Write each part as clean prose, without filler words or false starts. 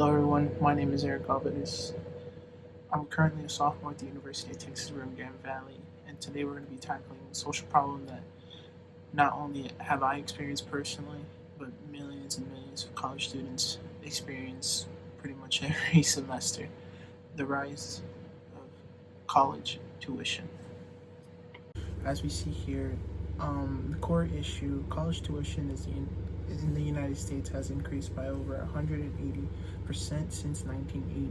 Hello, everyone. My name is Eric Albanese. I'm currently a sophomore at the University of Texas Rio Grande Valley, and today we're going to be tackling a social problem that not only have I experienced personally, but millions and millions of college students experience pretty much every semester: the rise of college tuition. As we see here, the core issue, college tuition in the United States has increased by over 180% since 1980,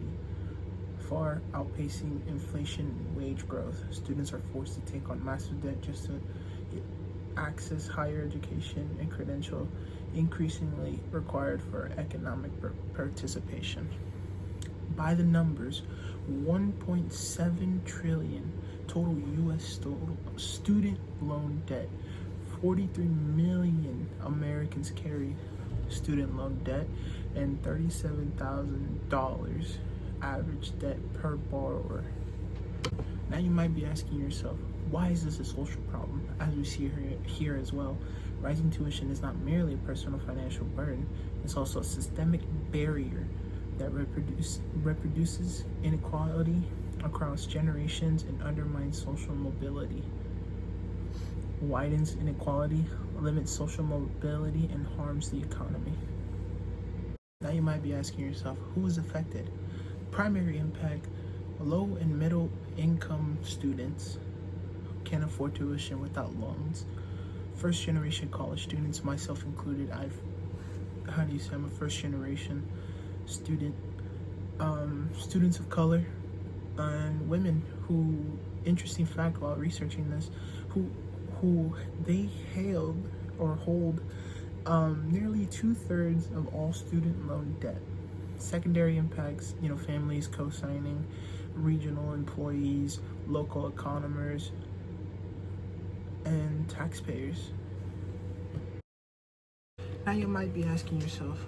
far outpacing inflation and wage growth. Students are forced to take on massive debt just to access higher education and credential, increasingly required for economic participation. By the numbers, 1.7 trillion total U.S. student loan debt. 43 million Americans carry student loan debt, and $37,000 average debt per borrower. Now you might be asking yourself, why is this a social problem? As we see here as well, rising tuition is not merely a personal financial burden, it's also a systemic barrier that reproduces inequality across generations and undermines social mobility, widens inequality, limits social mobility, and harms the economy. Now you might be asking yourself, who is affected? Primary impact: low and middle income students can't afford tuition without loans. First generation college students, myself included, I'm a first generation student. Students of color and women who, interesting fact while researching this, who they hailed or hold nearly 2/3 of all student loan debt. Secondary impacts, families co-signing, regional employees, local economers, and taxpayers. Now you might be asking yourself,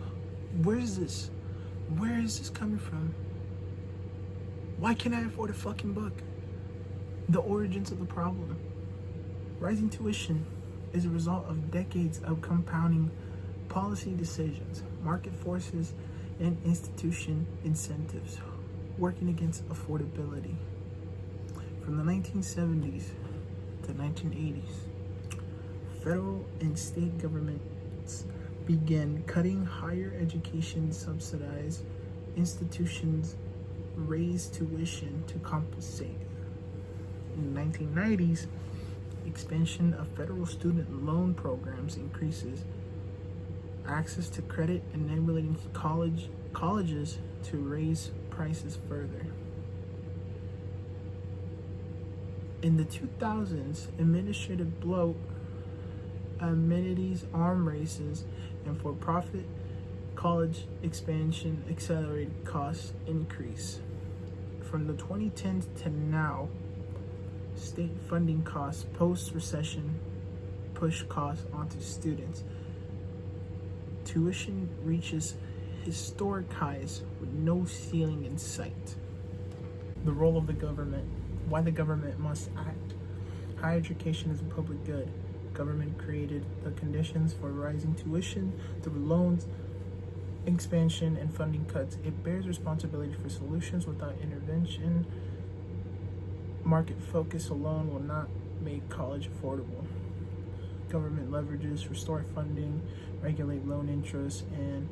where is this coming from? Why can't I afford a fucking book? The origins of the problem. Rising tuition is a result of decades of compounding policy decisions, market forces, and institution incentives working against affordability. From the 1970s to 1980s, federal and state governments began cutting higher education subsidized institutions, raised tuition to compensate. In the 1990s, expansion of federal student loan programs increases access to credit, enabling colleges to raise prices further. In the 2000s, administrative bloat, amenities, arm races, and for-profit college expansion accelerated cost increase. From the 2010s to now, state funding costs post-recession push costs onto students. Tuition reaches historic highs with no ceiling in sight. The role of the government. Why the government must act. Higher education is a public good. Government created the conditions for rising tuition through loans, expansion, and funding cuts. It bears responsibility for solutions without intervention. Market focus alone will not make college affordable. Government leverages, restore funding, regulate loan interest, and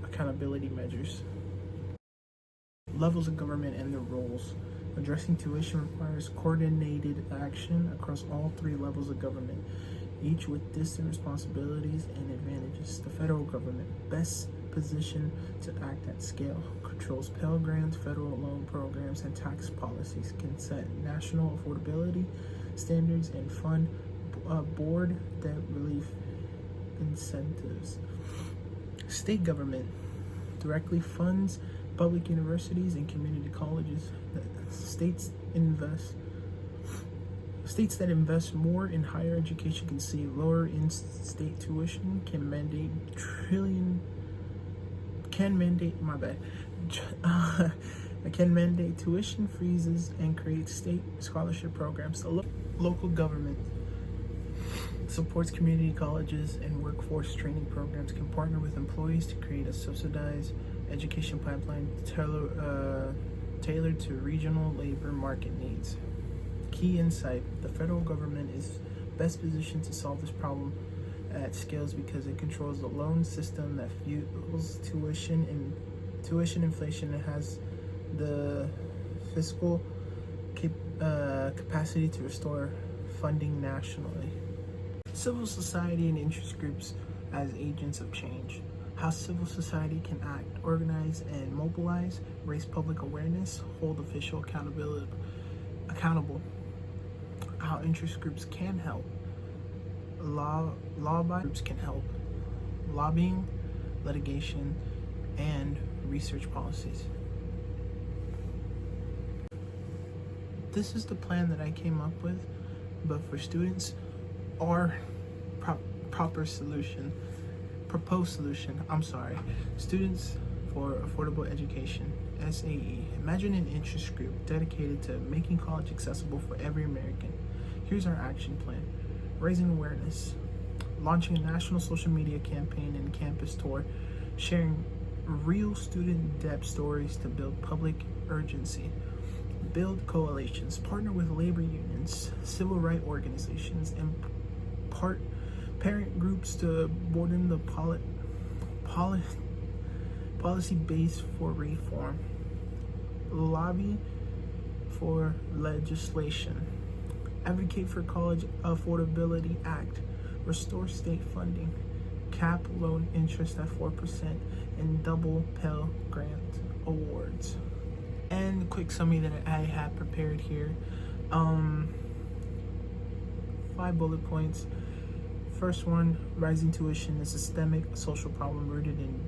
accountability measures. Levels of government and their roles. Addressing tuition requires coordinated action across all three levels of government, each with distinct responsibilities and advantages. The federal government, best positioned to act at scale, controls Pell Grants, federal loan programs, and tax policies, can set national affordability standards, and fund board debt relief incentives. State government directly funds public universities and community colleges. States that invest more in higher education can see lower in-state tuition, can mandate tuition freezes, and create state scholarship programs. The local government supports community colleges and workforce training programs, can partner with employees to create a subsidized education pipeline tailored to regional labor market needs. Key insight: the federal government is best positioned to solve this problem at scales because it controls the loan system that fuels tuition inflation and has the fiscal capacity to restore funding nationally. Civil society and interest groups as agents of change. How civil society can act, organize, and mobilize, raise public awareness, hold official accountable. How interest groups can help. Law-abiding groups can help. Lobbying, litigation, and research policies. This is the plan that I came up with, but for students, our proposed solution, students for affordable education, SAE. Imagine an interest group dedicated to making college accessible for every American. Here's our action plan: raising awareness, launching a national social media campaign and campus tour, sharing real student debt stories to build public urgency, build coalitions, partner with labor unions, civil rights organizations, and parent groups to broaden the policy base for reform, lobby for legislation, advocate for College Affordability Act, restore state funding, cap loan interest at 4%, and double Pell Grant awards. And a quick summary that I have prepared here. 5 bullet points. First one: rising tuition is a systemic social problem rooted in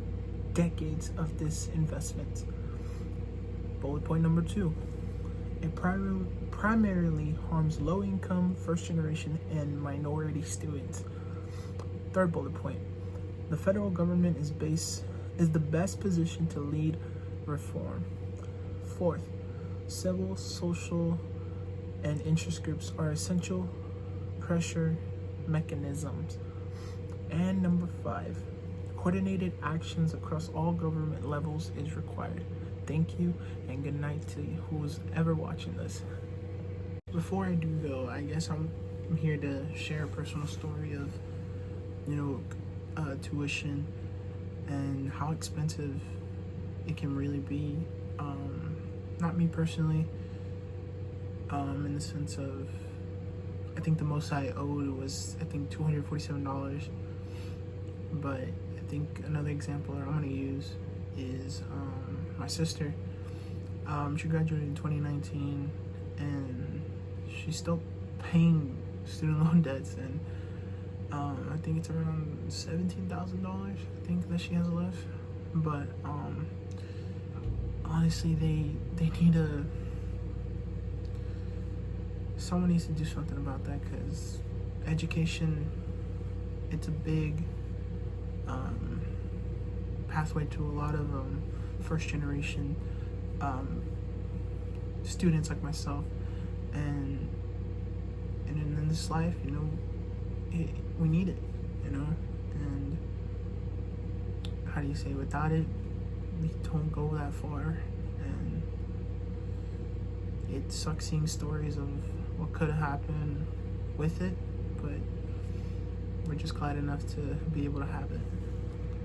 decades of disinvestment. Bullet point number 2: it primarily harms low-income, first-generation, and minority students. Third bullet point: the federal government is the best position to lead reform. Fourth: civil, social, and interest groups are essential pressure mechanisms. And number 5: coordinated actions across all government levels is required. Thank you, and good night to who's ever watching this. Before I do go, I guess I'm here to share a personal story of, tuition and how expensive it can really be. Not me personally, in the sense of, I think the most I owed was, $247. But I think another example that I'm going to use is my sister. She graduated in 2019, and she's still paying student loan debts, and I think it's around $17,000 I think that she has left. But honestly, they need someone needs to do something about that, because education, it's a big pathway to a lot of first generation students like myself, and in this life, we need it, and how do you say, without it we don't go that far. And it sucks seeing stories of what could have happened with it, but we're just glad enough to be able to have it.